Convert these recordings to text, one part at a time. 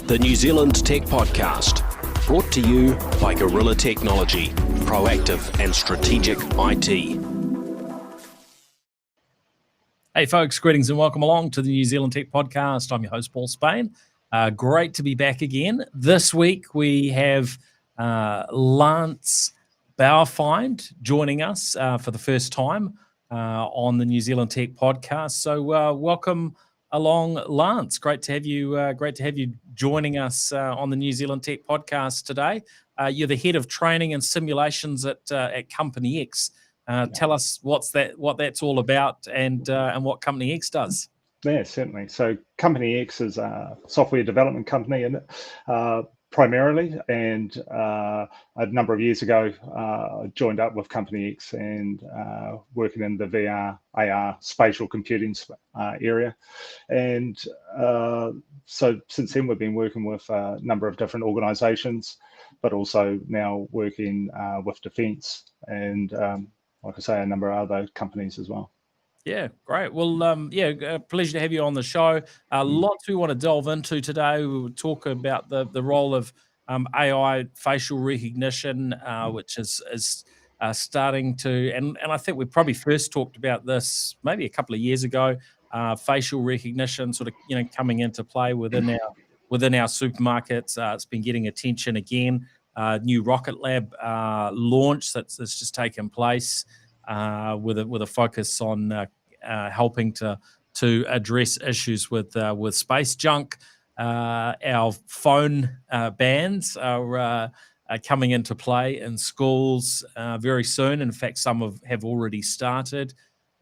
the New Zealand Tech Podcast, brought to you by Gorilla Technology, proactive and strategic IT. Hey folks, greetings and welcome along to the New Zealand Tech Podcast. I'm your host, Paul Spain. Great to be back again. This week we have Lance Bauerfeind joining us for the first time on the New Zealand Tech Podcast. So welcome along, Lance. Great to have you joining us on the New Zealand Tech Podcast today. You're the head of training and simulations at Company X. Tell us what that's all about and what Company X does. Yeah, certainly. So Company X is a software development company primarily, and a number of years ago, I joined up with Company X and working in the VR, AR, spatial computing area. And so since then, we've been working with a number of different organisations, but also now working with defence and, like I say, a number of other companies as well. Yeah, great. Well, pleasure to have you on the show. Lots we want to delve into today. We will talk about the role of AI facial recognition, which is starting to, and I think we probably first talked about this maybe a couple of years ago. Facial recognition sort of coming into play within our supermarkets. It's been getting attention again. New Rocket Lab launch that's just taken place. With a focus on helping to address issues with space junk. Our phone bans are coming into play in schools very soon. In fact, some have already started.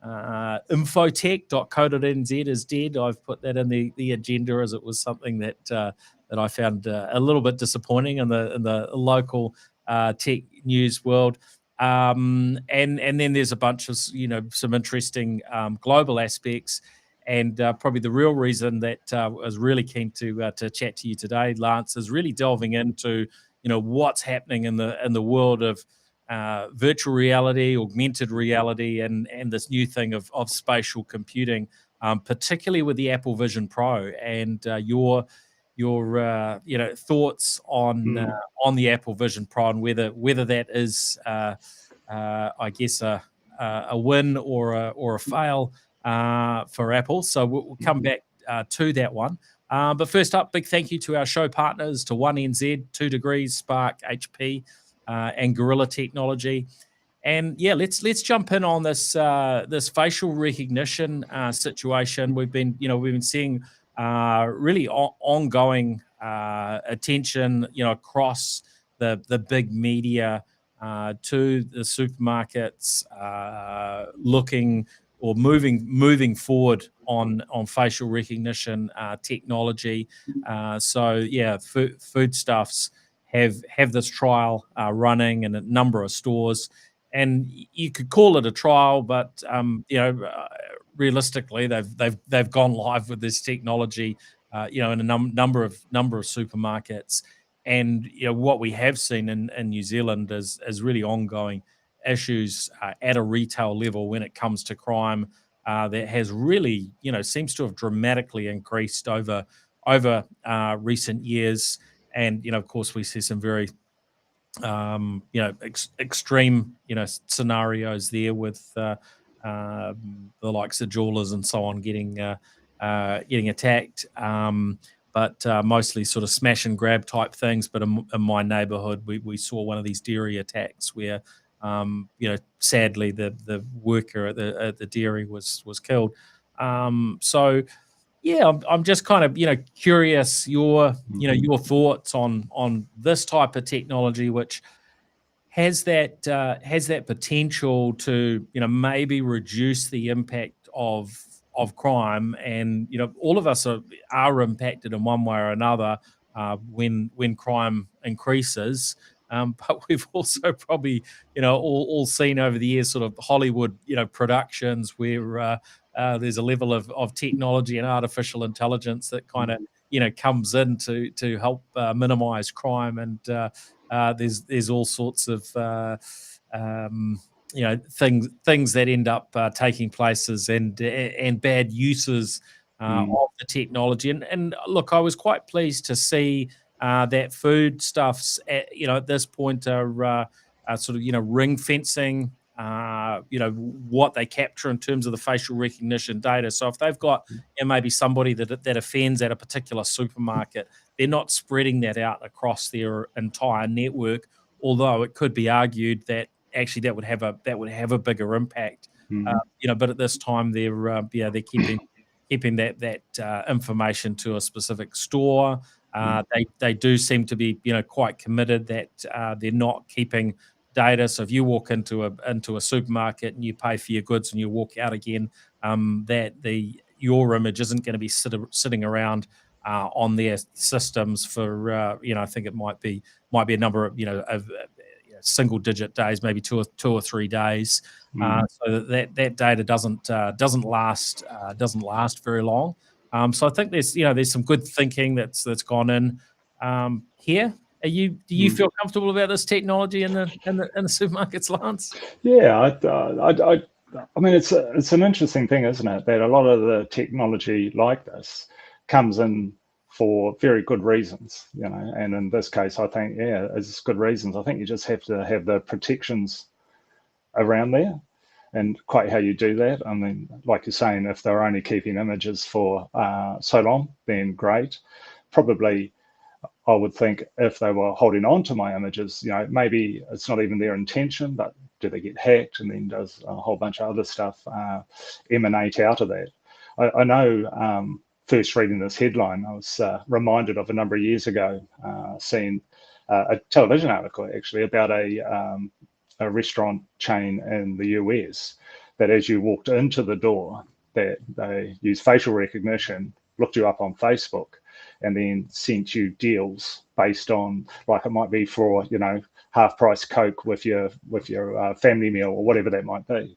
Infotech.co.nz is dead. I've put that in the agenda as it was something that I found a little bit disappointing in the local tech news world. And then there's a bunch of some interesting global aspects, and probably the real reason that I was really keen to chat to you today, Lance, is really delving into what's happening in the world of virtual reality, augmented reality, and this new thing of spatial computing, particularly with the Apple Vision Pro, and your thoughts on the Apple Vision Pro and whether that is I guess a win or a fail for Apple. So we'll come back to that one. But first up, big thank you to our show partners, to 1NZ, 2 Degrees, Spark, HP, and Gorilla Technology. And yeah, let's jump in on this facial recognition situation. We've been seeing really ongoing attention, across the big media to the supermarkets, looking or moving forward on facial recognition technology. So yeah, Foodstuffs have this trial running in a number of stores, and you could call it a trial, but realistically, they've gone live with this technology, in a number of supermarkets. And what we have seen in New Zealand is really ongoing issues at a retail level when it comes to crime that has really seems to have dramatically increased over recent years. And of course, we see some very extreme scenarios there with the likes of jewelers and so on getting attacked. But mostly sort of smash and grab type things. But in my neighbourhood, we saw one of these dairy attacks where, sadly the worker at the dairy was killed. So yeah, I'm just kind of curious your thoughts on this type of technology, which has that potential to maybe reduce the impact of crime. And all of us are impacted in one way or another when crime increases, but we've also probably all seen over the years sort of Hollywood productions where there's a level of technology and artificial intelligence that kind of comes in to help minimize crime, and there's all sorts of things that end up taking places and bad uses of the technology. And look, I was quite pleased to see that foodstuffs, at this point are sort of ring fencing. What they capture in terms of the facial recognition data. So if they've got maybe somebody that offends at a particular supermarket, they're not spreading that out across their entire network. Although it could be argued that actually that would have a bigger impact. But at this time they're keeping that information to a specific store. They do seem to be quite committed that they're not keeping data. So if you walk into a supermarket and you pay for your goods and you walk out again, your image isn't going to be sitting around on their systems for I think it might be a number of single digit days, maybe two or 3 days, so that data doesn't last very long. So I think there's some good thinking that's gone in here. Do you feel comfortable about this technology in the supermarkets, Lance? Yeah, I mean, it's an interesting thing, isn't it? That a lot of the technology like this comes in for very good reasons, and in this case, I think, it's good reasons. I think you just have to have the protections around there, and quite how you do that. I mean, like you're saying, if they're only keeping images for so long, then great. Probably, I would think if they were holding on to my images, maybe it's not even their intention, but do they get hacked, and then does a whole bunch of other stuff emanate out of that? I know, first reading this headline, I was reminded of a number of years ago, seeing a television article actually about a restaurant chain in the US, that as you walked into the door, that they used facial recognition, looked you up on Facebook, and then sent you deals based on, like, it might be for half price Coke with your family meal or whatever that might be.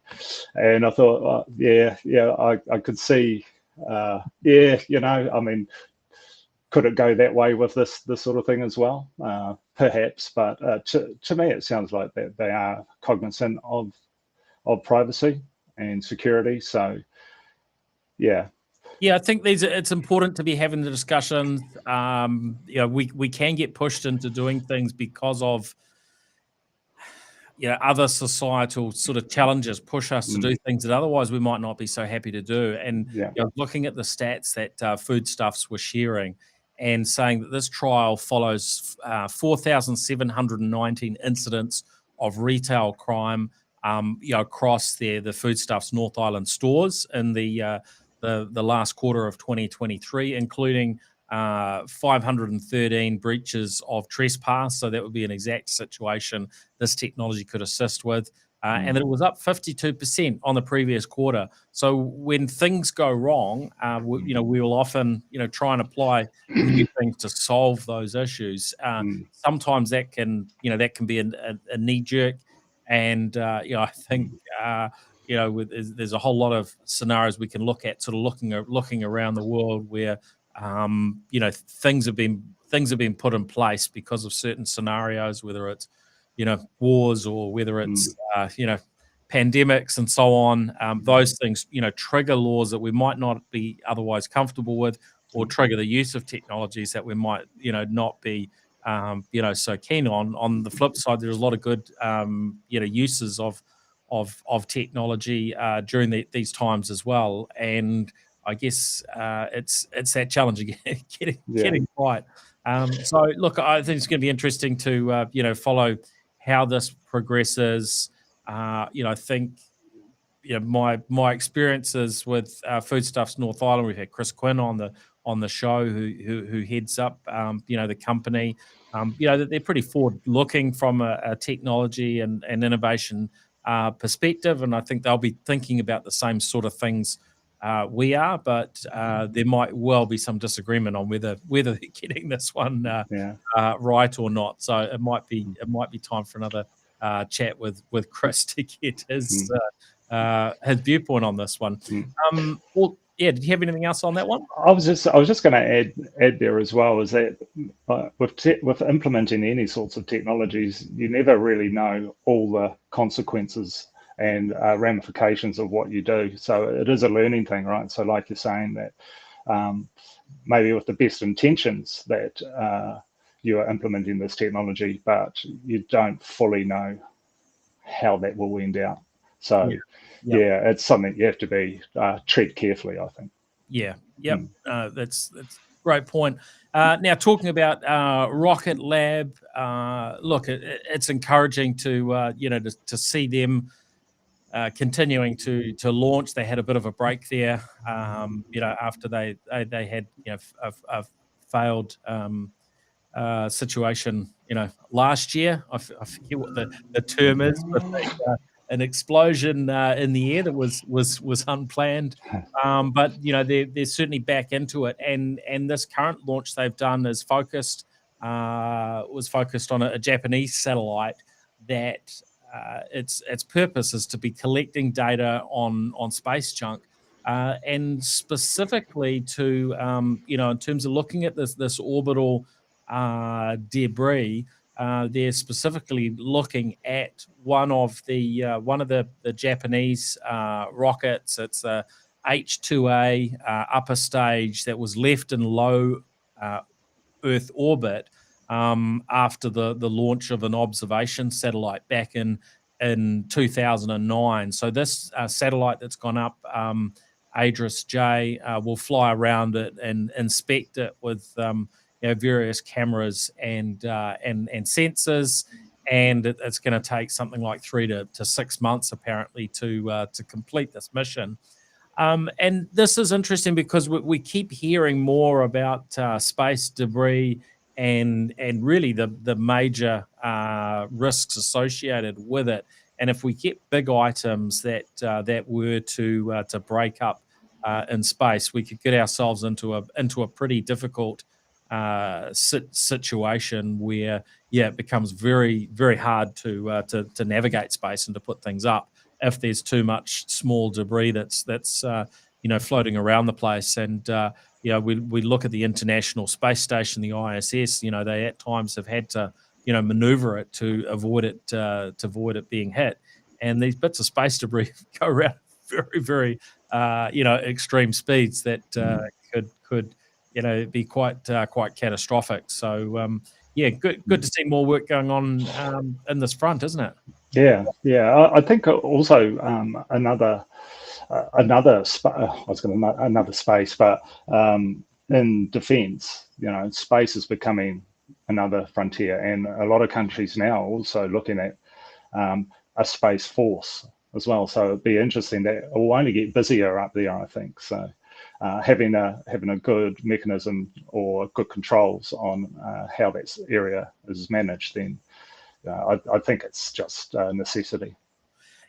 And I thought, I could see, I mean, could it go that way with this sort of thing as well? Perhaps, but to me, it sounds like that they are cognizant of privacy and security. So, yeah. Yeah, I think it's important to be having the discussions. We can get pushed into doing things because of other societal sort of challenges push us to do things that otherwise we might not be so happy to do. And looking at the stats that Foodstuffs were sharing and saying that this trial follows 4,719 incidents of retail crime, across the Foodstuffs North Island stores in the last quarter of 2023, including 513 breaches of trespass. So that would be an exact situation this technology could assist with. And it was up 52% on the previous quarter. So when things go wrong, we will often, try and apply new things to solve those issues. Sometimes that can be a knee jerk. And, I think, there's a whole lot of scenarios we can look at, sort of looking around the world where, things have been put in place because of certain scenarios, whether it's, wars or whether it's, pandemics and so on. Those things, trigger laws that we might not be otherwise comfortable with, or trigger the use of technologies that we might, not be, so keen on. On the flip side, there's a lot of good, uses of technology during these times as well. And I guess it's that challenge again, getting right. So look, I think it's going to be interesting to follow how this progresses. I think my experiences with Foodstuffs North Island, we've had Chris Quinn on the show who heads up the company. That they're pretty forward looking from a technology and innovation perspective, and I think they'll be thinking about the same sort of things we are, but there might well be some disagreement on whether they're getting this one right or not. So it might be time for another chat with Chris to get his viewpoint on this one. Well, did you have anything else on that one? I was just going to add there as well, is that with implementing any sorts of technologies, you never really know all the consequences and ramifications of what you do. So it is a learning thing, right? So like you're saying, that maybe with the best intentions that you are implementing this technology, but you don't fully know how that will end out. So, it's something you have to be treat carefully, I think. Yeah, yep, that's a great point. Now, talking about Rocket Lab, look, it's encouraging to to see them continuing to launch. They had a bit of a break there, after they had a failed situation, last year. I forget what the term is, but an explosion in the air that was unplanned. But they're certainly back into it, and this current launch they've done is was focused on a Japanese satellite that its purpose is to be collecting data on space junk. And specifically to in terms of looking at this orbital debris, they're specifically looking at one of the Japanese rockets. It's a H-2A upper stage that was left in low Earth orbit after the launch of an observation satellite back in 2009. So this satellite that's gone up, ADRIS-J, will fly around it and inspect it with various cameras and sensors, and it's going to take something like 3 to 6 months apparently to complete this mission. And this is interesting because we keep hearing more about space debris and really the major risks associated with it. And if we get big items that were to break up in space, we could get ourselves into a pretty difficult situation where it becomes very, very hard to navigate space and to put things up if there's too much small debris that's floating around the place. And we look at the International Space Station, the ISS. They at times have had to maneuver it to avoid it being hit. And these bits of space debris go around very, very extreme speeds that could be quite catastrophic. So good to see more work going on in this front, isn't it? Yeah. I think also another space, but in defence, space is becoming another frontier, and a lot of countries now are also looking at a space force as well. So it'd be interesting that it will only get busier up there, I think. So having a good mechanism or good controls on how that area is managed, then I think it's just a necessity.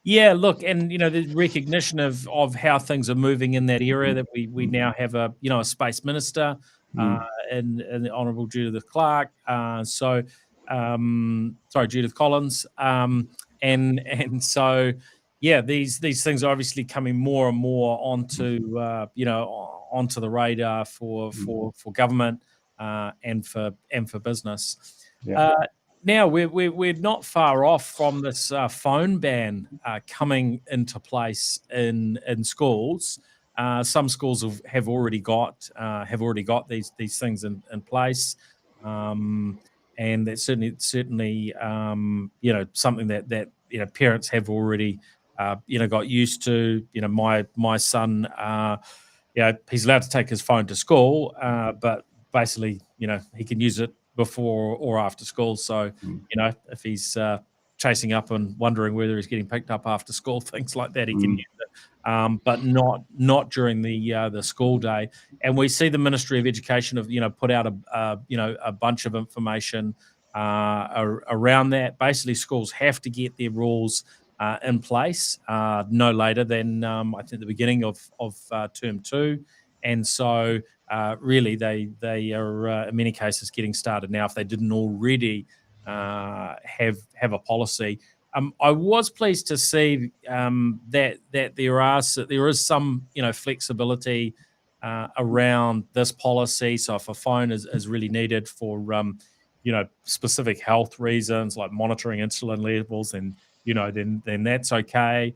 Yeah, look, and the recognition of how things are moving in that area, that we now have a space minister, and the Honourable Judith Clark. Judith Collins, and so these things are obviously coming more and more onto the radar for government and for business. Yeah. Now we're not far off from this phone ban coming into place in schools. Some schools have already got these things in place, and that's certainly something that parents have already got used to. My son, he's allowed to take his phone to school, but basically he can use it before or after school. So, if he's chasing up and wondering whether he's getting picked up after school, things like that, he can use it, but not during the school day. And we see the Ministry of Education have put out a bunch of information around that. Basically, schools have to get their rules in place no later than I think the beginning of term 2. And so really they are in many cases getting started now if they didn't already have a policy. I was pleased to see that there is some flexibility around this policy. So if a phone is really needed for specific health reasons like monitoring insulin levels, and then that's okay.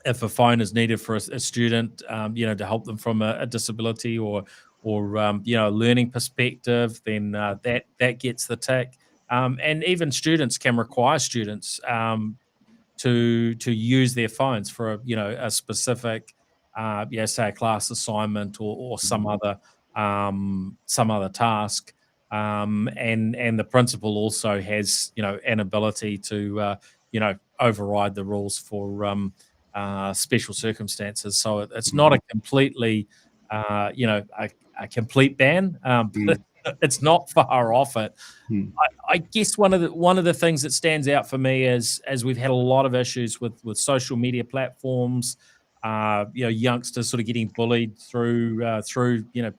if a phone is needed for a student, to help them from a disability or a learning perspective, then that gets the tick. And even students can require students to use their phones for a specific say a class assignment or some other task. And the principal also has an ability to override the rules for special circumstances. So it's not a completely a complete ban, but it's not far off it. I guess one of the things that stands out for me is, as we've had a lot of issues with social media platforms, youngsters sort of getting bullied through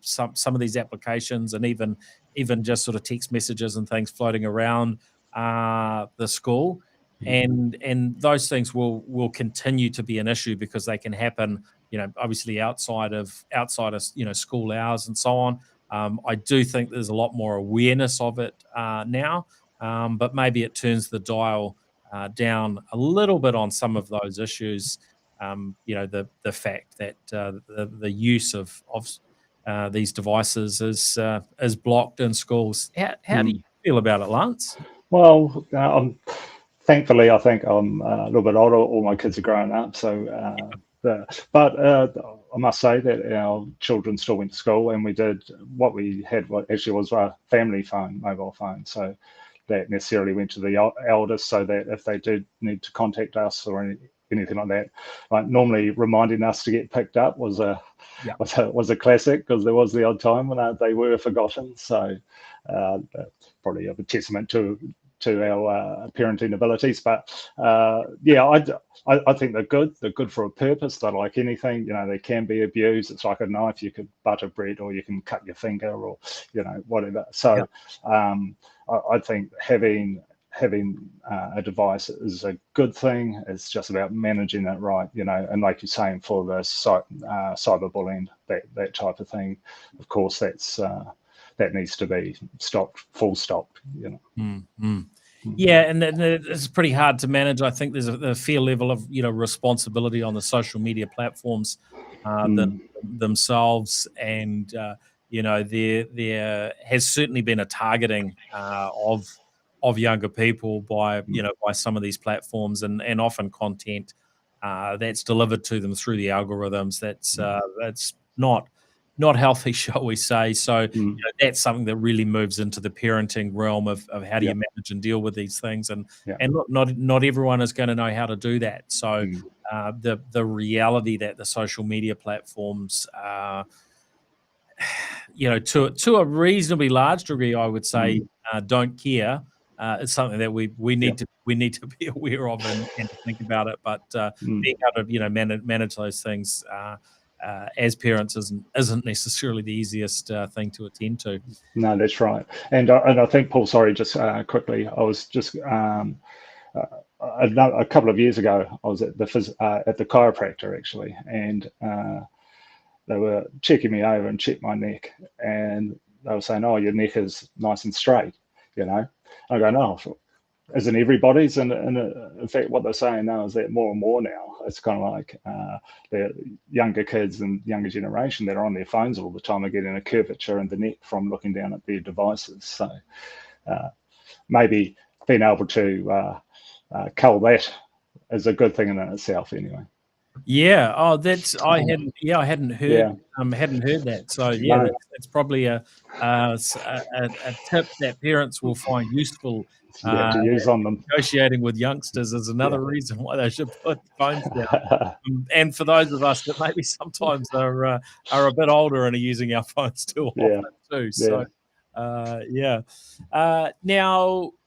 some of these applications, and even just sort of text messages and things floating around the school, and those things will continue to be an issue because they can happen, obviously outside of school hours and so on. I do think there's a lot more awareness of it now, but maybe it turns the dial down a little bit on some of those issues. The fact that the use of these devices is blocked in schools. How do you feel about it, Lance? Well, thankfully, I think I'm a little bit older. All my kids are grown up, so. But I must say that our children still went to school, and we did what we had. What actually was a family phone, mobile phone. So that necessarily went to the eldest, so that if they did need to contact us or anything like that, like normally reminding us to get picked up was a classic, because there was the odd time when they were forgotten. So probably a testament to our parenting abilities. But I think they're good. They're good for a purpose. They're like anything, they can be abused. It's like a knife. You could butter bread, or you can cut your finger, or whatever. So I think having a device is a good thing. It's just about managing it right, and like you're saying, for the cyberbullying, that type of thing, of course, that needs to be stopped, full stop. Yeah, and it's pretty hard to manage. I think there's a fair level of responsibility on the social media platforms themselves, and there has certainly been a targeting of younger people by by some of these platforms, and often content that's delivered to them through the algorithms that's not healthy, shall we say. So that's something that really moves into the parenting realm of how do you manage and deal with these things, and look, not everyone is going to know how to do that. So the reality that the social media platforms to a reasonably large degree, I would say, don't care. It's something that we need to be aware of and think about it. But being able to manage those things as parents isn't necessarily the easiest thing to attend to. No, that's right. And I think, Paul, sorry, just quickly, I was just a couple of years ago, I was at the chiropractor actually, and they were checking me over and checked my neck, and they were saying, "Oh, your neck is nice and straight," I go, "No, isn't everybody's?" And in fact, what they're saying now is that more and more now, it's kind of like the younger kids and younger generation that are on their phones all the time are getting a curvature in the neck from looking down at their devices. So maybe being able to cull that is a good thing in itself, anyway. Yeah. Oh, I hadn't heard that. So yeah, that's probably a tip that parents will find useful. To use on them. Negotiating with youngsters is another reason why they should put phones down. And for those of us that maybe sometimes are a bit older and are using our phones too often too. So now,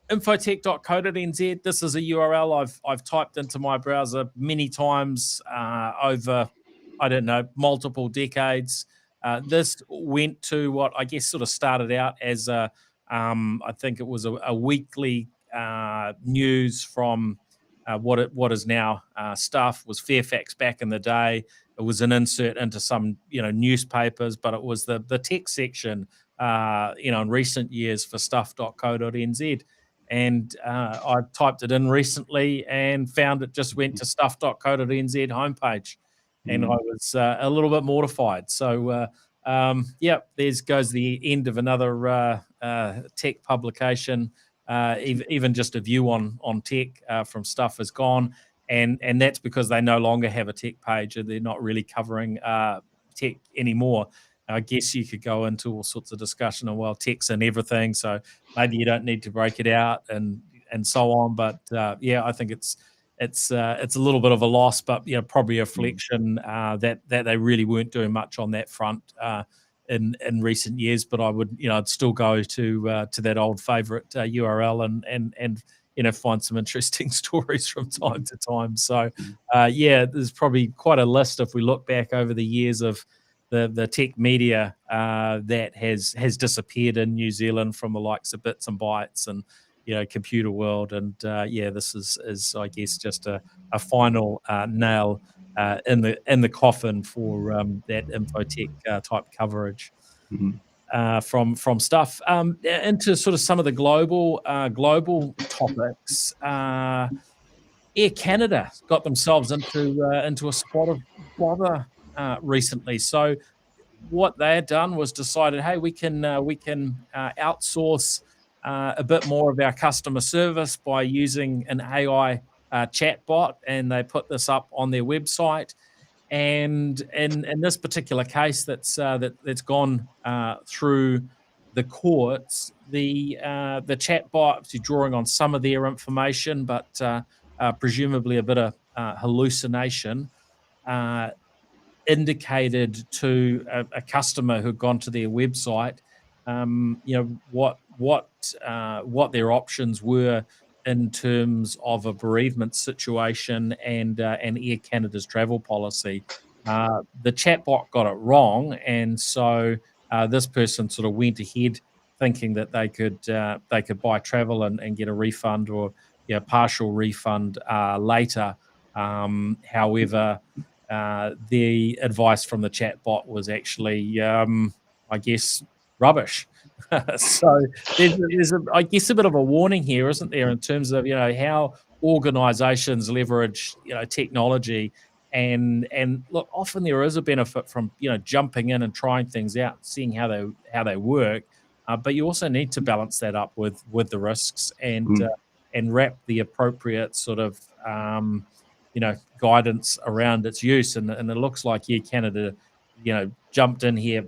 infotech.co.nz, this is a URL I've typed into my browser many times over, I don't know, multiple decades. This went to what I guess sort of started out as I think it was a weekly news from what is now Stuff. Was Fairfax back in the day. It was an insert into some newspapers, but it was the tech section in recent years for stuff.co.nz. And I typed it in recently and found it just went to stuff.co.nz homepage, and I was a little bit mortified. So yeah, there's goes the end of another tech publication. Even just a view on tech from Stuff is gone, and that's because they no longer have a tech page, and they're not really covering tech anymore. I guess you could go into all sorts of discussion of, well, tech's and everything, so maybe you don't need to break it out and so on. But yeah, I think it's a little bit of a loss, but probably a reflection that they really weren't doing much on that front in recent years. But I would I'd still go to that old favorite URL and find some interesting stories from time to time. So yeah, there's probably quite a list if we look back over the years of the tech media that has disappeared in New Zealand from the likes of Bits and Bytes and Computer World, and yeah, this is I guess just a final nail in the coffin for that infotech type coverage from Stuff. Into sort of some of the global topics. Air Canada got themselves into a spot of bother recently. So what they had done was decided, hey, we can outsource a bit more of our customer service by using an AI chatbot, and they put this up on their website. And in this particular case, that's gone through the courts. The chatbot, obviously drawing on some of their information, but presumably a bit of hallucination, indicated to a customer who'd gone to their website, what their options were in terms of a bereavement situation and Air Canada's travel policy. The chatbot got it wrong, and so this person sort of went ahead thinking that they could buy travel and get a refund or partial refund later. However, the advice from the chatbot was actually, I guess, rubbish. So there's I guess a bit of a warning here, isn't there, in terms of how organisations leverage technology, and look, often there is a benefit from jumping in and trying things out, seeing how they work, but you also need to balance that up with the risks and wrap the appropriate sort of guidance around its use, and it looks like Air Canada, jumped in here,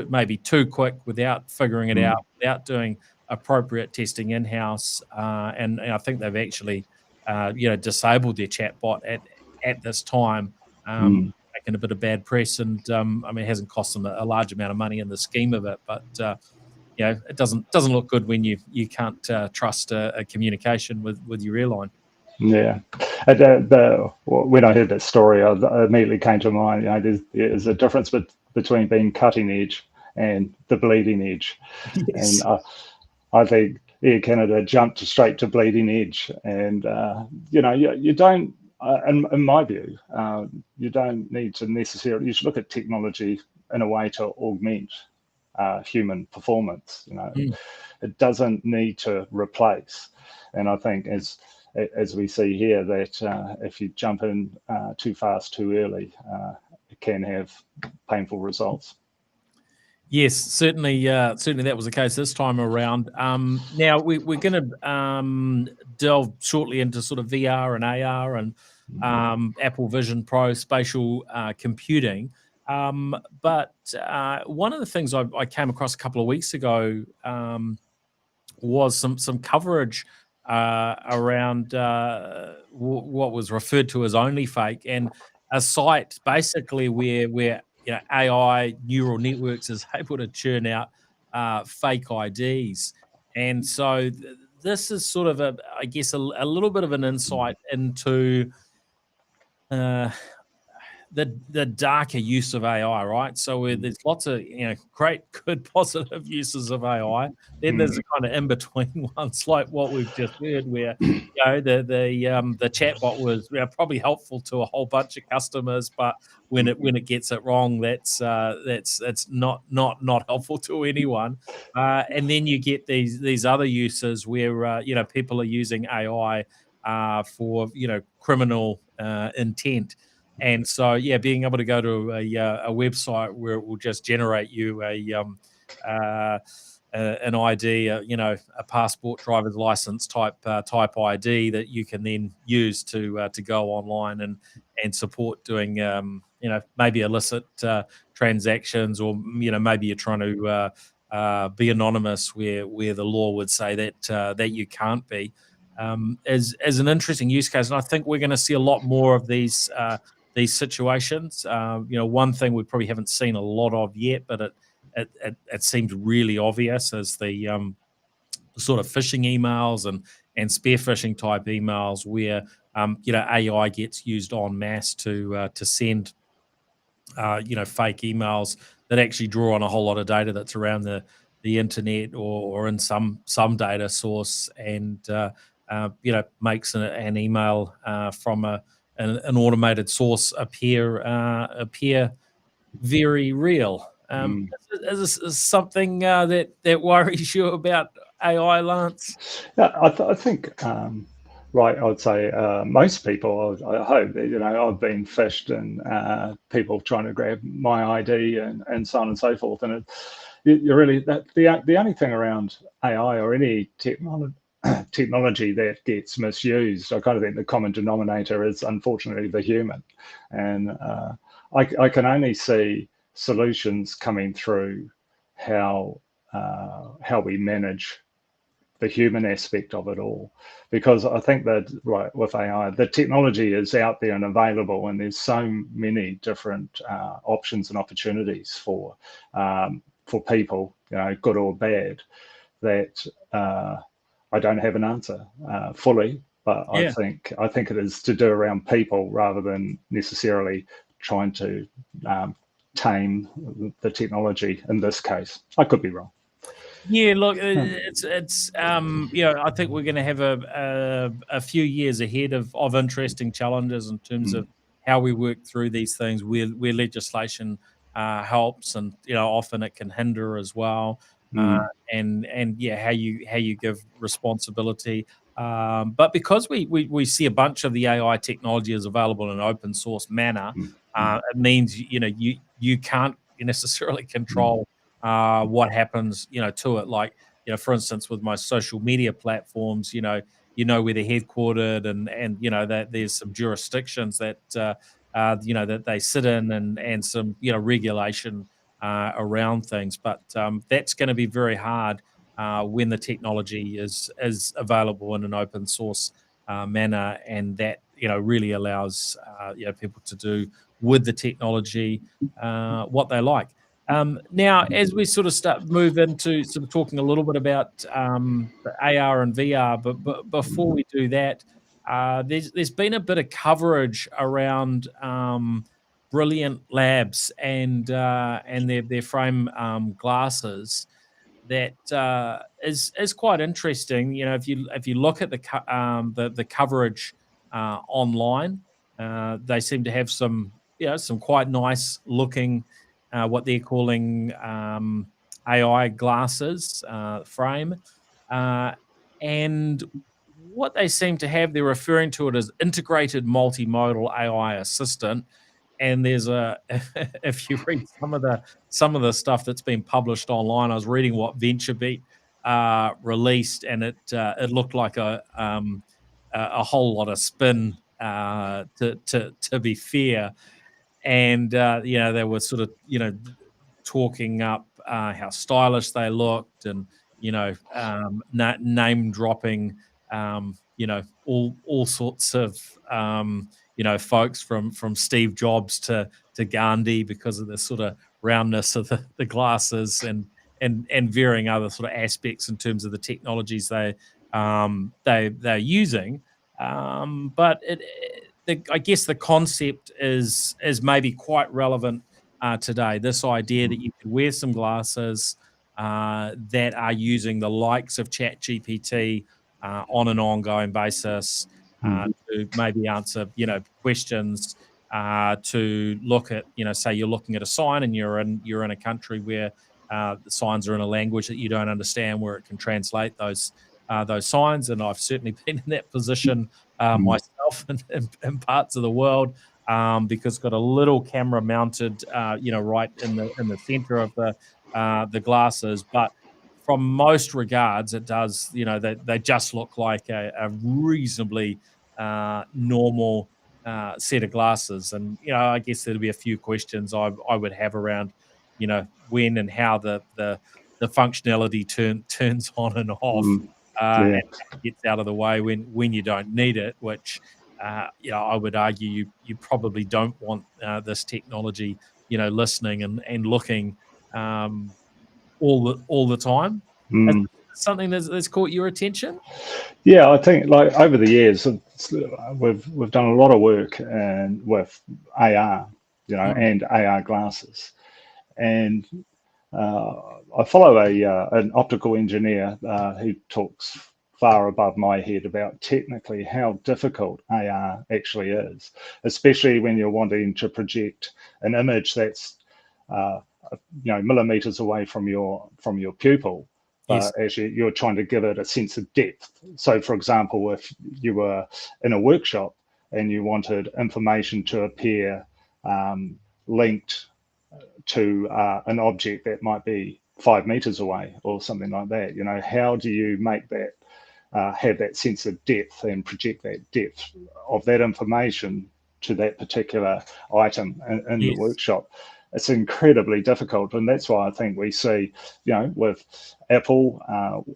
maybe too quick without figuring it out, without doing appropriate testing in house, and I think they've actually, disabled their chatbot at this time, making a bit of bad press, and I mean, it hasn't cost them a large amount of money in the scheme of it, but it doesn't look good when you can't trust a communication with your airline. Yeah, when I heard that story, I immediately came to mind. There's a difference between being cutting edge and the bleeding edge. Yes. And I think Air Canada jumped straight to bleeding edge, and you don't. In my view, you don't need to necessarily. You should look at technology in a way to augment human performance. It doesn't need to replace. And I think as we see here, that if you jump in too fast, too early, it can have painful results. Yes, certainly that was the case this time around. Now we're going to delve shortly into sort of VR and AR and Apple Vision Pro spatial computing. But one of the things I came across a couple of weeks ago was some coverage around what was referred to as OnlyFake, and a site basically where AI neural networks is able to churn out fake IDs. And so this is sort of I guess a little bit of an insight into the darker use of AI, right? So there's lots of great, good, positive uses of AI. Then there's the kind of in between ones, like what we've just heard, where the chatbot was probably helpful to a whole bunch of customers, but when it gets it wrong, that's not helpful to anyone. And then you get these other uses where people are using AI for criminal intent. And so, being able to go to a website where it will just generate you an ID, a passport, driver's license type ID that you can then use to go online and support doing maybe illicit transactions, or maybe you're trying to be anonymous where the law would say that you can't be. As an interesting use case, and I think we're going to see a lot more of these situations. One thing we probably haven't seen a lot of yet, but it seems really obvious, is the sort of phishing emails and spear phishing type emails where AI gets used en masse to send fake emails that actually draw on a whole lot of data that's around the internet, or in some data source, and makes an email from an automated source appear very real. Is this something that worries you about AI, Lance? Yeah, I think, right, I would say most people, I hope, I've been phished, and people trying to grab my ID and so on and so forth. And you really, the only thing around AI or any technology that gets misused, I kind of think the common denominator is unfortunately the human. And I can only see solutions coming through how we manage the human aspect of it all, because I think that, right, with AI, the technology is out there and available, and there's so many different options and opportunities for people, good or bad, that I don't have an answer fully. But Yeah. I think it is to do around people rather than necessarily trying to tame the technology in this case. I could be wrong. Yeah, look, it's I think we're going to have a few years ahead of interesting challenges in terms of how we work through these things, where legislation helps, and often it can hinder as well, and how you give responsibility. But because we see a bunch of the AI technology is available in an open source manner, it means you can't necessarily control what happens, to it. Like, for instance, with my social media platforms, where they're headquartered, and that there's some jurisdictions that that they sit in, and some regulation around things. But that's going to be very hard when the technology is available in an open source manner, and that really allows people to do with the technology what they like. Now, as we sort of move into sort of talking a little bit about the AR and VR, but before we do that, there's been a bit of coverage around Brilliant Labs and their frame glasses that is quite interesting. If you look at the coverage online, they seem to have some quite nice looking what they're calling AI glasses frame, and what they seem to have, they're referring to it as integrated multimodal AI assistant. And there's if you read some of the stuff that's been published online, I was reading what VentureBeat released, and it looked like a whole lot of spin, to be fair. And they were sort of talking up how stylish they looked, and name dropping all sorts of folks from Steve Jobs to Gandhi, because of the sort of roundness of the glasses, and varying other sort of aspects in terms of the technologies they're using. But I guess the concept is maybe quite relevant today. This idea that you could wear some glasses that are using the likes of ChatGPT on an ongoing basis to maybe answer, questions, to look at, say you're looking at a sign and you're in a country where the signs are in a language that you don't understand, where it can translate those signs. And I've certainly been in that position myself in parts of the world, because it's got a little camera mounted, right in the center of the glasses. But from most regards, it does, they just look like a reasonably normal set of glasses. And, I guess there'd be a few questions I would have around, when and how the functionality turns on and off, Yeah. and gets out of the way when you don't need it, which, I would argue you probably don't want this technology, listening and looking all the time. Is Mm. something that's caught your attention? Yeah, I think like over the years, we've done a lot of work and with AR, and AR glasses, and I follow an optical engineer who talks far above my head about technically how difficult AR actually is, especially when you're wanting to project an image that's millimeters away from your pupil, Yes. but actually you're trying to give it a sense of depth. So, for example, if you were in a workshop and you wanted information to appear linked to an object that might be 5 meters away or something like that, how do you make that have that sense of depth and project that depth of that information to that particular item in the Yes. workshop? It's incredibly difficult, and that's why I think we see, with Apple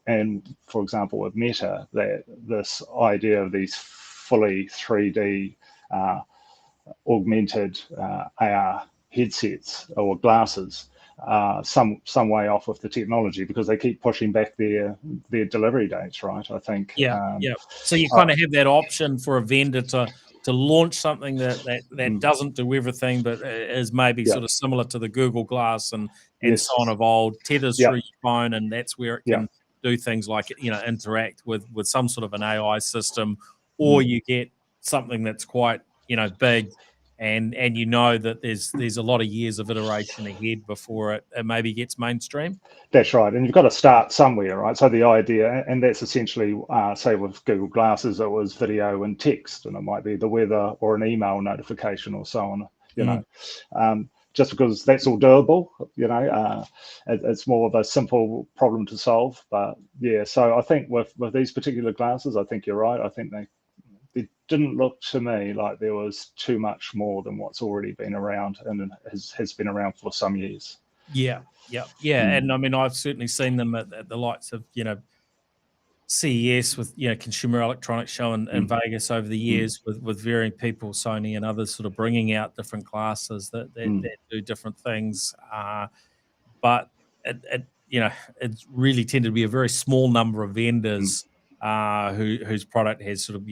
and, for example, with Meta, that this idea of these fully 3D augmented AR headsets or glasses some way off with the technology, because they keep pushing back their delivery dates, right? I think. Yeah. So you kind of have that option for a vendor to launch something that doesn't do everything, but is maybe sort of similar to the Google Glass and Yes. so on of old, tethers through your phone, and that's where it can do things like interact with some sort of an AI system, or you get something that's quite big, and that there's a lot of years of iteration ahead before it maybe gets mainstream. That's right, and you've got to start somewhere, right? So the idea, and that's essentially, say with Google Glasses, it was video and text, and it might be the weather or an email notification or so on. Just because that's all doable, it's more of a simple problem to solve. But yeah, so I think with these particular glasses, I think you're right. I think it didn't look to me like there was too much more than what's already been around and has been around for some years. Yeah. And I mean, I've certainly seen them at the likes of, CES with, Consumer Electronics Show in Vegas over the years with varying people, Sony and others sort of bringing out different glasses that do different things. But it's really tended to be a very small number of vendors whose product has sort of,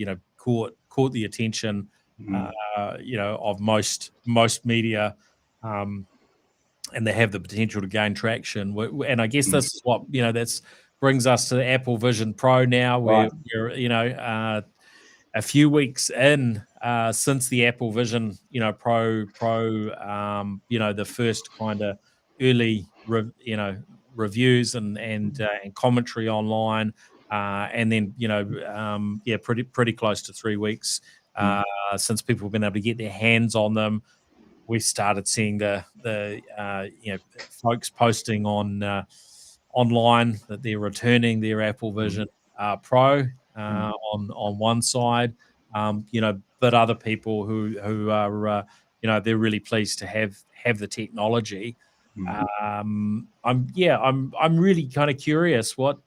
caught the attention, of most media, and they have the potential to gain traction. And I guess this is what, that's brings us to the Apple Vision Pro now, where we're, a few weeks in since the Apple Vision, Pro, the first kind of early, reviews and commentary online, and then pretty close to 3 weeks since people have been able to get their hands on them. We started seeing the folks posting on online that they're returning their Apple Vision Pro on one side, but other people who are they're really pleased to have the technology. I'm really kind of curious what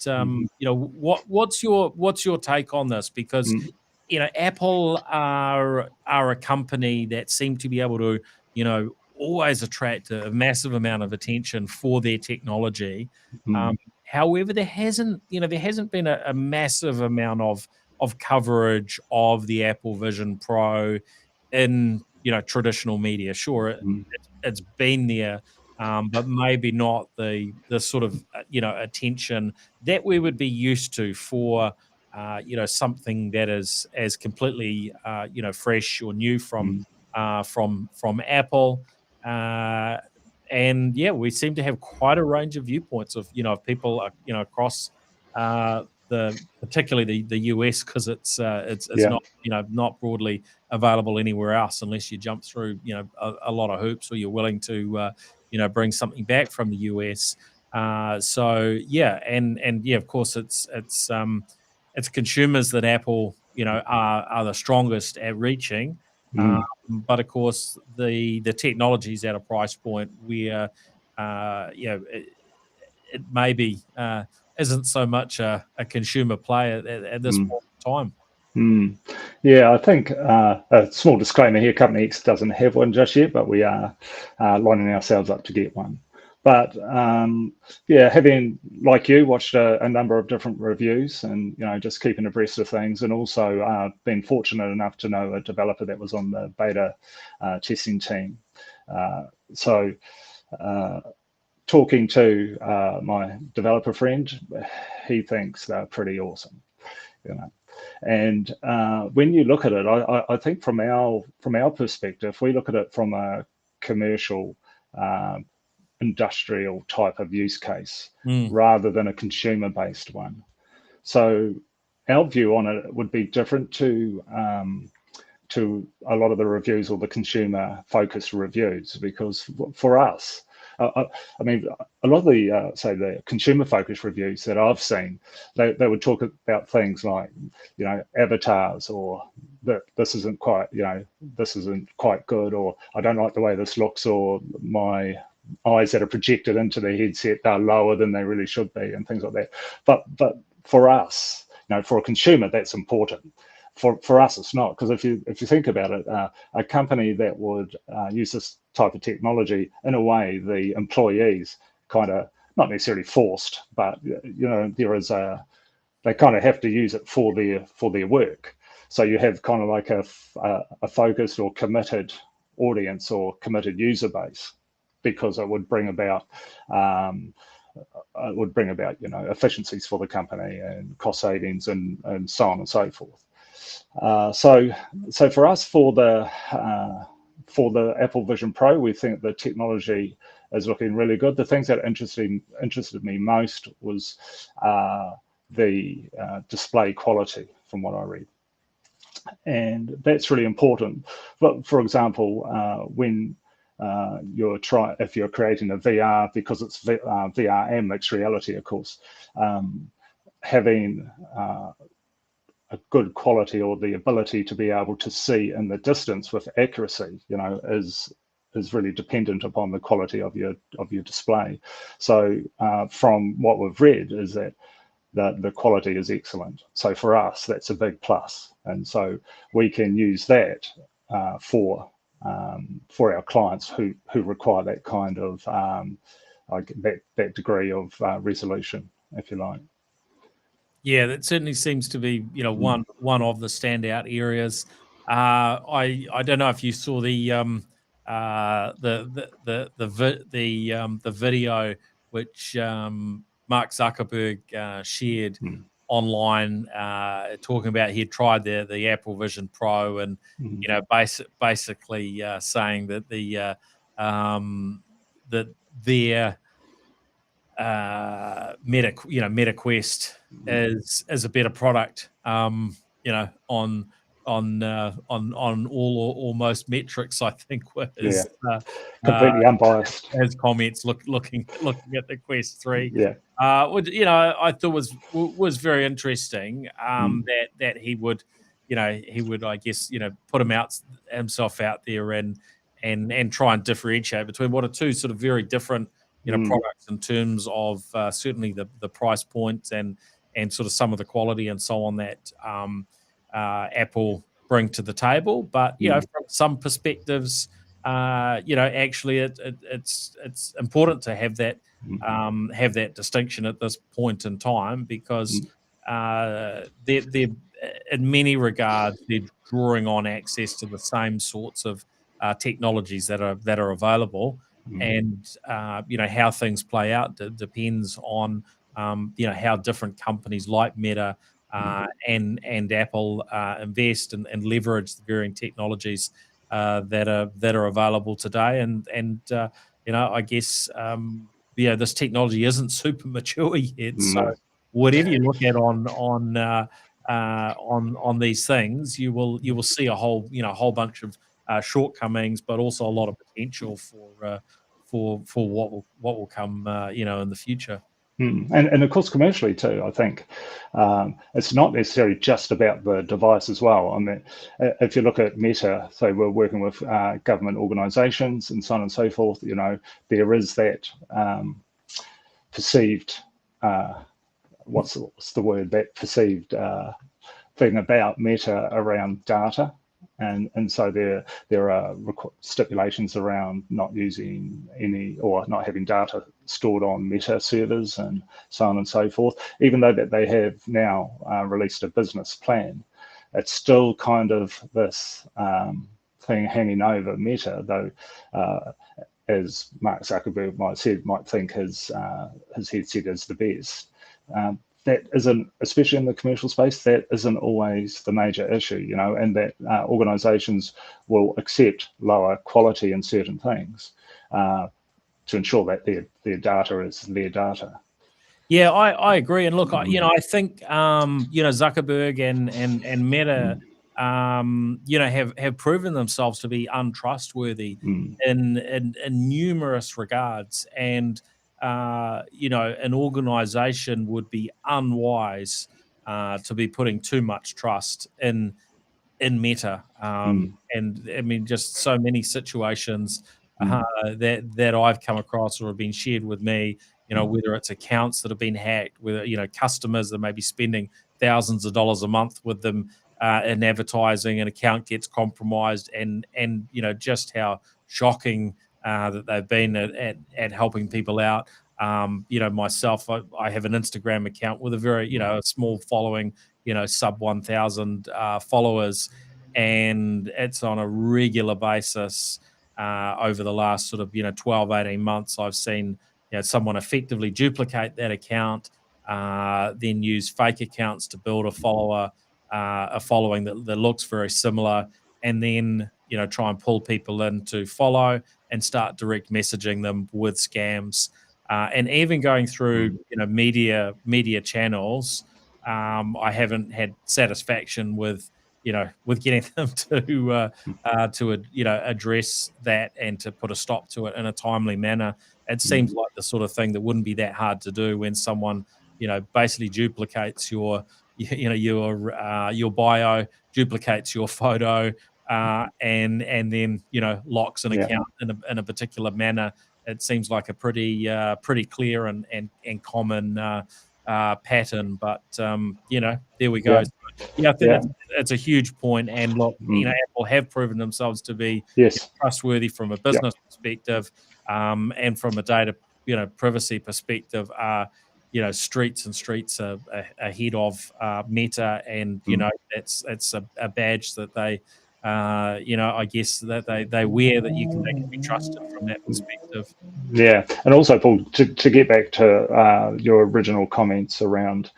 what's your take on this, because Apple are a company that seem to be able to always attract a massive amount of attention for their technology. However, there hasn't been a massive amount of coverage of the Apple Vision Pro in traditional media. Sure, it's been there, but maybe not the sort of attention that we would be used to for something that is as completely fresh or new from Apple. Uh, and yeah, we seem to have quite a range of viewpoints of people across the particularly the US, because it's Yeah. not not broadly available anywhere else unless you jump through a lot of hoops, or you're willing to bring something back from the US. So yeah, and yeah, of course it's consumers that Apple are the strongest at reaching. But of course, the technology's at a price point where it maybe isn't so much a consumer play at this point in time. Yeah, I think a small disclaimer here, Company X doesn't have one just yet, but we are lining ourselves up to get one. But yeah, having, like you, watched a number of different reviews and just keeping abreast of things, and also been fortunate enough to know a developer that was on the beta testing team. So talking to my developer friend, he thinks they're pretty awesome. And when you look at it, I think from our perspective, we look at it from a commercial, industrial type of use case rather than a consumer-based one. So our view on it would be different to a lot of the reviews or the consumer-focused reviews, because for us, I mean, a lot of the say the consumer-focused reviews that I've seen, they would talk about things like avatars, or that this isn't quite good, or I don't like the way this looks, or my eyes that are projected into the headset are lower than they really should be, and things like that. But for us, for a consumer, that's important. For us, it's not, because if you think about it, a company that would use this type of technology, in a way, the employees kind of, not necessarily forced, but there is they kind of have to use it for their work. So you have kind of like a focused or committed audience or committed user base, because it would bring about efficiencies for the company and cost savings and so on and so forth. So for us, for the Apple Vision Pro, we think the technology is looking really good. The things that interested me most was the display quality, from what I read, and that's really important. But for example, when if you're creating a VR, because it's VR and mixed reality, of course, having a good quality, or the ability to be able to see in the distance with accuracy, is really dependent upon the quality of your display. So from what we've read, is that the quality is excellent. So for us, that's a big plus, and so we can use that for our clients who require that kind of that degree of resolution, if you like. Yeah, that certainly seems to be one of the standout areas. I don't know if you saw the video which Mark Zuckerberg shared online, talking about he'd tried the Apple Vision Pro, and basically saying that that their MetaQuest is a better product, on almost metrics, I think, was completely unbiased. his comments looking at the Quest 3. Yeah. Which I thought was very interesting, that he would I guess put himself out there and try and differentiate between what are two sort of very different products in terms of certainly the price points and sort of some of the quality and so on that Apple bring to the table. But from some perspectives, actually it's important to have that distinction at this point in time, because in many regards, they're drawing on access to the same sorts of technologies that are available, and how things play out depends on how different companies like Meta and Apple invest and leverage the varying technologies that are available today, and I guess this technology isn't super mature yet, so No. whatever you look at on these things, you will see a whole bunch of shortcomings, but also a lot of potential for what will come in the future. And of course, commercially too, I think it's not necessarily just about the device as well. I mean, if you look at Meta, so we're working with government organisations and so on and so forth. There is that perceived what's the word, that perceived thing about Meta around data. And so there are stipulations around not using any or not having data stored on Meta servers and so on and so forth. Even though that they have now released a business plan, it's still kind of this thing hanging over Meta, though. As Mark Zuckerberg might think his headset is the best. That isn't, especially in the commercial space, that isn't always the major issue, and that organisations will accept lower quality in certain things to ensure that their data is their data. Yeah, I agree. And look, I think Zuckerberg and Meta have proven themselves to be untrustworthy in numerous regards, and an organization would be unwise to be putting too much trust in Meta. And I mean, just so many situations that I've come across or have been shared with me, whether it's accounts that have been hacked, whether, customers that may be spending thousands of dollars a month with them in advertising, an account gets compromised, and just how shocking that they've been at helping people out. Myself, I have an Instagram account with a very, a small following, sub 1,000 followers, and it's on a regular basis over the last sort of 12, 18 months. I've seen someone effectively duplicate that account, then use fake accounts to build a following that looks very similar, and then try and pull people in to follow and start direct messaging them with scams, and even going through media channels. I haven't had satisfaction with getting them to address that and to put a stop to it in a timely manner. It seems like the sort of thing that wouldn't be that hard to do when someone basically duplicates your bio, duplicates your photo, and then locks an account in a particular manner. It seems like a pretty clear and common pattern, but there we go. I think it's a huge point, and look, Apple have proven themselves to be trustworthy from a business perspective, and from a data privacy perspective. Streets and streets are ahead of Meta, and it's a badge that they I guess that they wear, that they can be trusted from that perspective. Yeah, and also, Paul, to get back to your original comments around,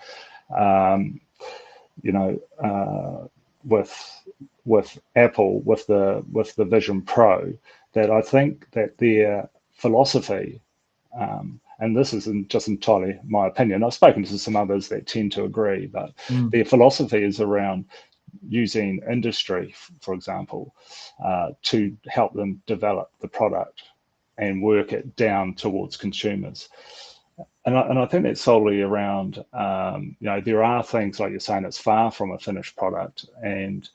with Apple, with the Vision Pro, that I think that their philosophy, and this isn't just entirely my opinion, I've spoken to some others that tend to agree, but their philosophy is around using industry, for example, to help them develop the product and work it down towards consumers. And I think that's solely around, there are things like you're saying, it's far from a finished product, and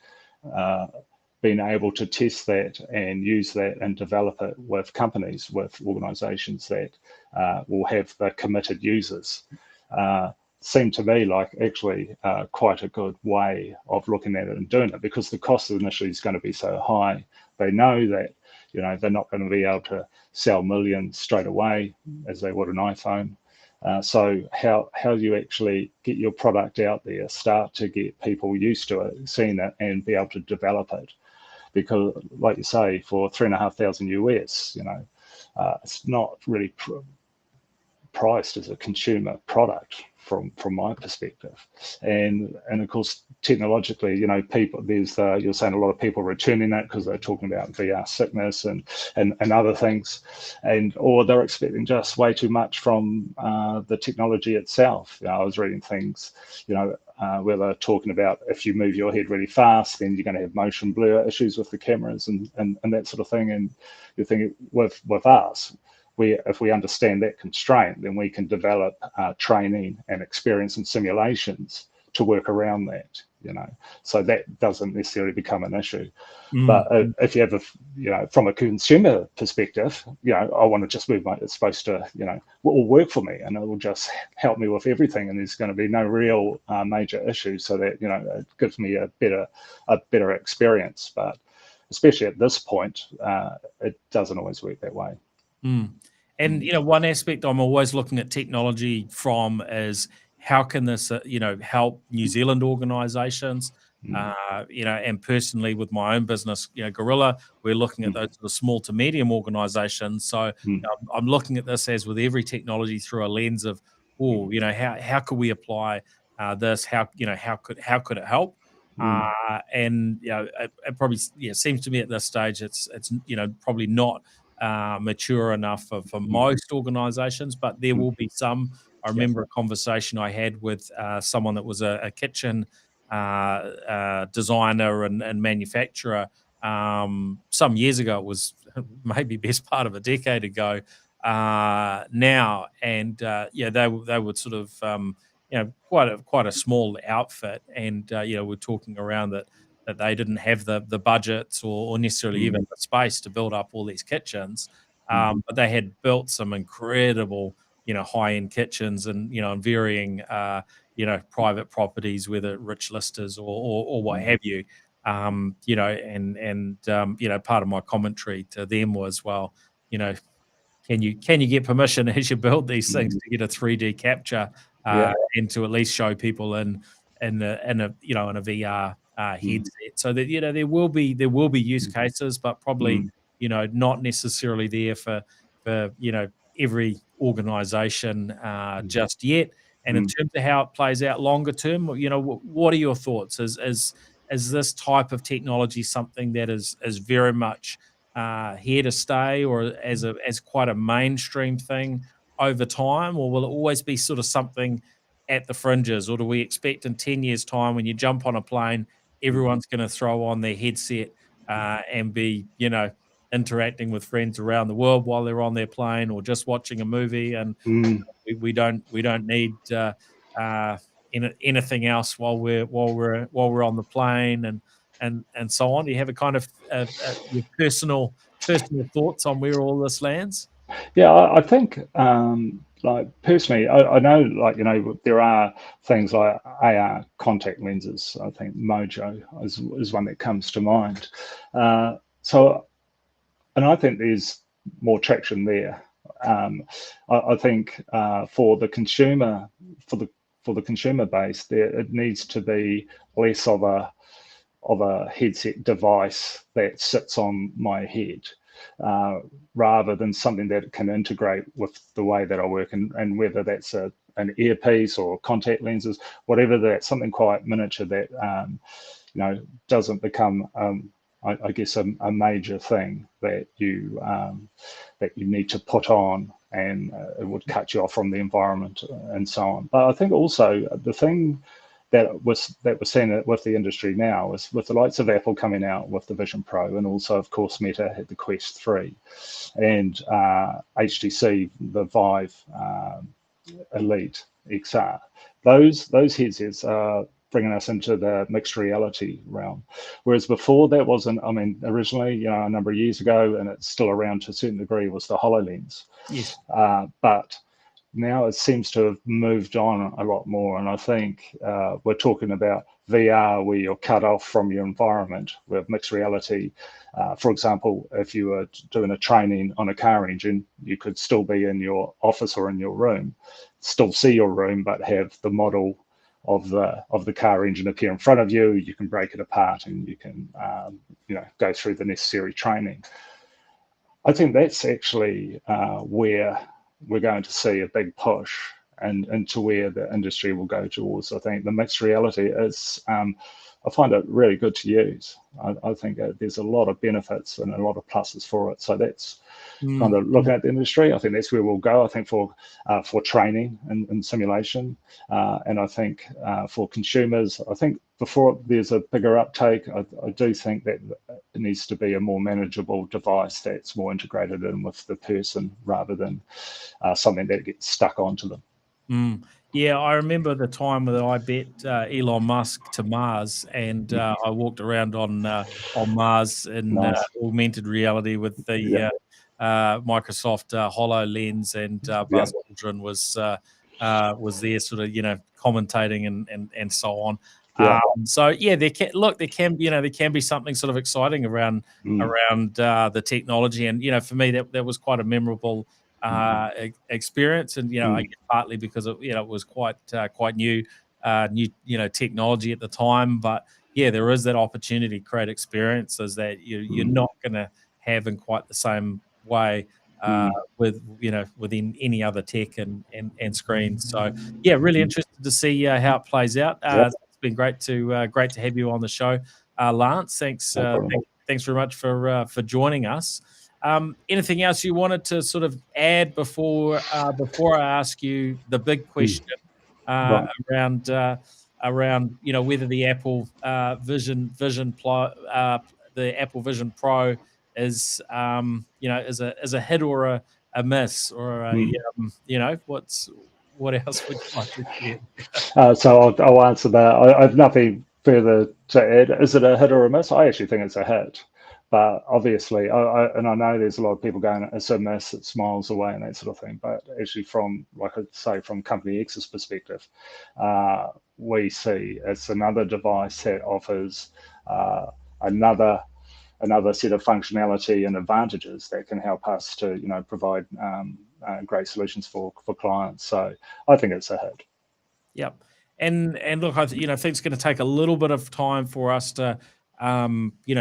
being able to test that and use that and develop it with companies, with organizations that will have the committed users, seem to me like actually quite a good way of looking at it and doing it, because the cost initially is going to be so high. They know that they're not going to be able to sell millions straight away as they would an iPhone. So how do you actually get your product out there, start to get people used to it, seeing it, and be able to develop it? Because, like you say, for $3,500 US, it's not really priced as a consumer product from my perspective, and of course technologically, people, there's you're saying a lot of people returning that because they're talking about VR sickness and other things, or they're expecting just way too much from the technology itself. I was reading things, where they're talking about if you move your head really fast, then you're going to have motion blur issues with the cameras and that sort of thing. And you're thinking with us, if we understand that constraint, then we can develop training and experience and simulations to work around that, so that doesn't necessarily become an issue. But if you have from a consumer perspective, I want to just move it's supposed to, will work for me and it will just help me with everything. And there's going to be no real major issues, so that, it gives me a better experience. But especially at this point, it doesn't always work that way. And, one aspect I'm always looking at technology from is how can this, help New Zealand organisations, and personally with my own business, Gorilla, we're looking at those sort of small to medium organisations. So I'm looking at this as with every technology through a lens of, how could we apply this? How could it help? And it probably seems to me at this stage it's probably not mature enough for most organisations, but there will be some. I remember a conversation I had with someone that was a kitchen designer and manufacturer some years ago. It was maybe best part of a decade ago now, and they would sort of quite a small outfit, and we're talking around that they didn't have the budgets or necessarily even the space to build up all these kitchens, but they had built some incredible high-end kitchens and in varying private properties, whether rich listers or what have you. Part of my commentary to them was, well, can you get permission as you build these things to get a 3D capture and to at least show people in a VR headset, so that there will be use cases, but probably not necessarily there for every organisation just yet. And in terms of how it plays out longer term, what are your thoughts? Is this type of technology something that is very much here to stay, or as quite a mainstream thing over time, or will it always be sort of something at the fringes? Or do we expect in 10 years' time, when you jump on a plane, everyone's going to throw on their headset and be interacting with friends around the world while they're on their plane, or just watching a movie, and we don't need anything else while we're on the plane, and so on? Do you have a kind of your personal thoughts on where all this lands? Yeah, I think, like personally, I know, like, there are things like AR contact lenses. I think Mojo is one that comes to mind. And I think there's more traction there. I think for the consumer, for the consumer base, it needs to be less of a headset device that sits on my head, rather than something that can integrate with the way that I work, and whether that's an earpiece or contact lenses, whatever that, something quite miniature that doesn't become I guess a major thing that you need to put on, and it would cut you off from the environment and so on. But I think also the thing that we're seeing with the industry now is with the likes of Apple coming out with the Vision Pro, and also of course Meta had the Quest 3, and HTC the Vive Elite XR. Those headsets are bringing us into the mixed reality realm, whereas before that wasn't. I mean, originally, a number of years ago, and it's still around to a certain degree, was the HoloLens. Yes. But now it seems to have moved on a lot more. And I think we're talking about VR where you're cut off from your environment. With mixed reality, for example, if you were doing a training on a car engine, you could still be in your office or in your room, still see your room, but have the model of the car engine appear in front of you. You can break it apart and you can go through the necessary training. I think that's actually where we're going to see a big push and to where the industry will go towards. I think the mixed reality is, I find it really good to use. I think there's a lot of benefits and a lot of pluses for it. So that's kind of looking at the industry. I think that's where we'll go. I think for training and simulation, and I think for consumers, I think before there's a bigger uptake, I do think that it needs to be a more manageable device that's more integrated in with the person rather than something that gets stuck onto them. Yeah, I remember the time that I bet Elon Musk to Mars, and I walked around on Mars in Nice. augmented reality with the Microsoft HoloLens, and Buzz Aldrin was there, sort of commentating and so on. So yeah, there can be something sort of exciting around the technology, and for me that was quite a memorable experience, and I guess partly because it was quite new technology at the time, but yeah, there is that opportunity to create experiences that you're not going to have in quite the same way within any other tech and screens. So yeah, really interested to see how it plays out. It's been great to have you on the show, Lance. Thanks very much for joining us. Anything else you wanted to sort of add before I ask you the big question around whether the Apple the Apple Vision Pro is is a hit or a miss, or what else would you like to share? So I'll answer that. I have nothing further to add. Is it a hit or a miss? I actually think it's a hit. But obviously, I know there's a lot of people going, it's a miss, it's miles away and that sort of thing. But actually from Company X's perspective, we see it's another device that offers another set of functionality and advantages that can help us to provide great solutions for clients. So I think it's a hit. Yep. And look, I think it's going to take a little bit of time for us to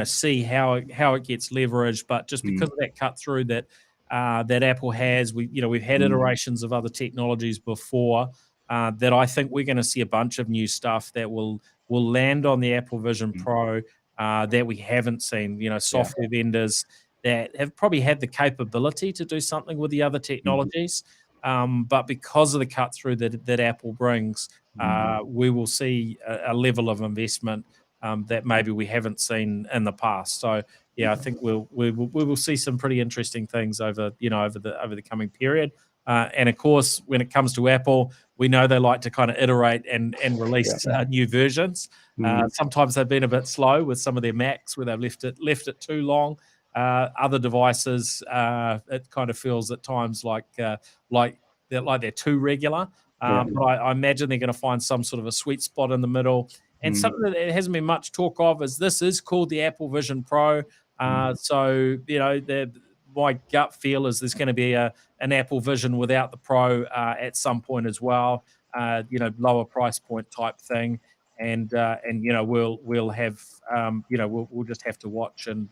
see how it gets leveraged, but just because of that cut through that Apple has, we've had iterations of other technologies before, that I think we're going to see a bunch of new stuff that will land on the Apple Vision Pro that we haven't seen. Software vendors that have probably had the capability to do something with the other technologies, but because of the cut through that Apple brings, we will see a level of investment that maybe we haven't seen in the past. So yeah, I think we will see some pretty interesting things over the coming period. And of course, when it comes to Apple, we know they like to kind of iterate and release new versions. Sometimes they've been a bit slow with some of their Macs where they've left it too long. Other devices, it kind of feels at times like they're too regular. But I imagine they're going to find some sort of a sweet spot in the middle. And something that hasn't been much talk of is this is called the Apple Vision Pro. So my gut feel is there's going to be an Apple Vision without the Pro at some point as well. Lower price point type thing, and we'll have we'll just have to watch and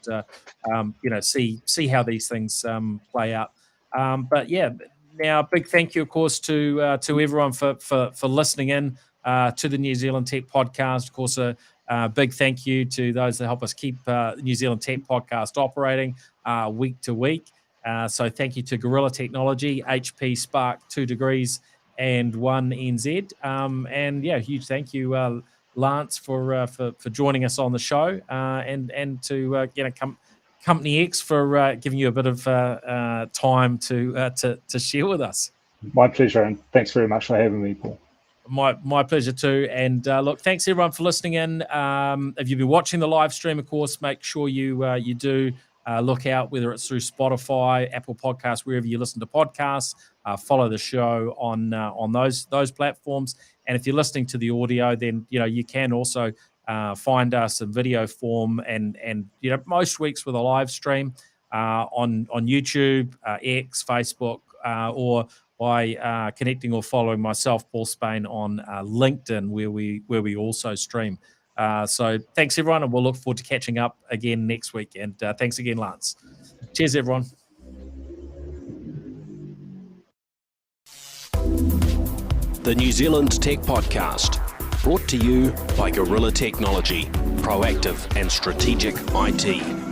see how these things play out. But yeah, now big thank you, of course, to everyone for listening in to the New Zealand Tech Podcast. Of course, a big thank you to those that help us keep the New Zealand Tech Podcast operating week to week. So thank you to Gorilla Technology, HP, Spark, 2 Degrees, and 1 NZ. And yeah, huge thank you, Lance, for joining us on the show, and to Company X for giving you a bit of time to share with us. My pleasure, and thanks very much for having me, Paul. My pleasure too. And look, thanks everyone for listening in. If you've been watching the live stream, of course, make sure you do look out, whether it's through Spotify, Apple Podcasts, wherever you listen to podcasts. follow the show on those platforms. And if you're listening to the audio, then you can also find us in video form, and most weeks with a live stream on YouTube, X, Facebook, or by connecting or following myself, Paul Spain, on LinkedIn, where we also stream. So thanks, everyone, and we'll look forward to catching up again next week. And thanks again, Lance. Cheers, everyone. The New Zealand Tech Podcast, brought to you by Gorilla Technology, proactive and strategic IT.